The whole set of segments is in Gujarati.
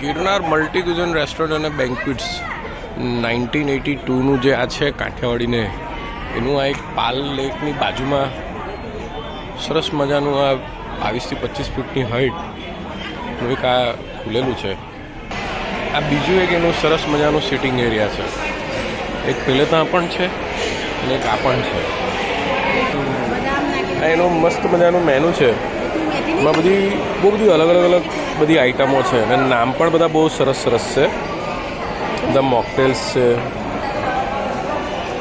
ગિરનાર મલ્ટી ક્યુઝન રેસ્ટોરન્ટ અને બેન્ક્વેટ્સ 1982નું જે આ છે કાઠિયાવાડીને એનું આ એક પાલ લેકની બાજુમાં સરસ મજાનું આ 22 થી 25 ફૂટની હાઇટનું એક આ ખુલેલું છે. આ બીજું એક એનું સરસ મજાનું સિટિંગ એરિયા છે. એક પહેલે ત્યાં પણ છે અને એક આ પણ છે. આ એનું મસ્ત મજાનું મેનુ છે. એમાં બહુ બધી અલગ બધી આઈટમો છે અને નામ પણ બધા બહુ સરસ છે. બધા મોકટેલ્સ છે,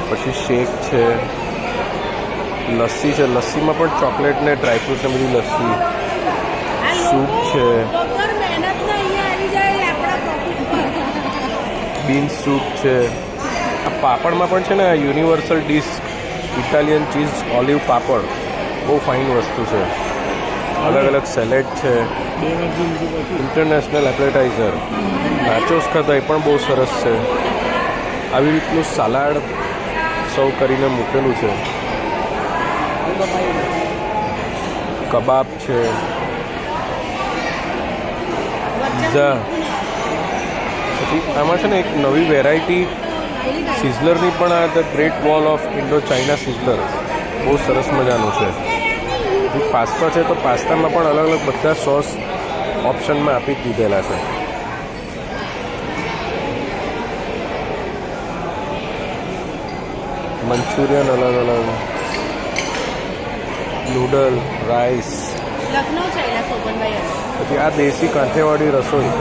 પછી શેક છે, લસ્સી છે. લસ્સીમાં પણ ચોકલેટ ને ડ્રાયફ્રૂટ ને બધી લસ્સી, સૂપ છે, બીન સૂપ છે. આ પાપડમાં પણ છે ને universal dish Italian cheese olive પાપડ બહુ ફાઇન વસ્તુ છે. અલગ સેલેડ છે, ઇન્ટરનેશનલ એપેટાઇઝર, નાચોસ ખાતા એ પણ બહુ સરસ છે. આવી રીતનું સલાડ સર્વ કરીને મૂકેલું છે. કબાબ છે, પિઝા. પછી આમાં છે ને એક નવી વેરાયટી સિઝલરની પણ આ the great wall of Indo China sizzler બહુ સરસ મજાનું છે. પાસ્તા છે તો પાસ્તામાં પણ અલગ બધા સોસ ઓપ્શનમાં આપી દીધેલા છે. મંચુરિયન અલગ નૂડલ, રાઈસ. પછી આ દેશી કાંઠિયાવાડી રસોઈ,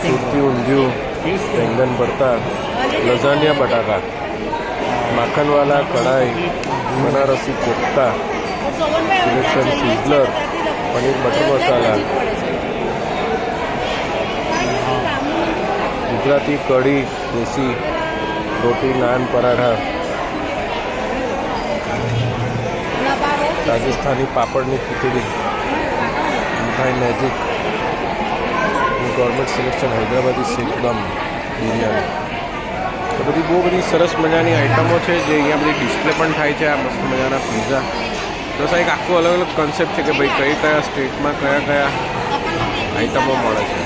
સુરતી ઊંધિયું, બેંગન ભરતા, લઝાનિયા બટાકા, માખનવાલા કઢાઈ, Banarasi kofta, selection sizzler, paneer butter masala, Gujarati kadhi, દેશી રોટી, નાન, પરાઠા, રાજસ્થાની પાપડની ખીચડી, મીઠાઈ મેજિક, ગવર્મેન્ટ સિલેક્શન હૈદરાબાદી શેક દમ બિરયાની. તો બહુ બધી સરસ મજાની આઈટમો છે જે અહીંયા બધી ડિસ્પ્લે પણ થાય છે. આ મસ્ત મજાના પિઝા પ્લસ એક આખું અલગ કોન્સેપ્ટ છે કે ભાઈ કયા સ્ટેટમાં કયા આઈટમો મળે છે.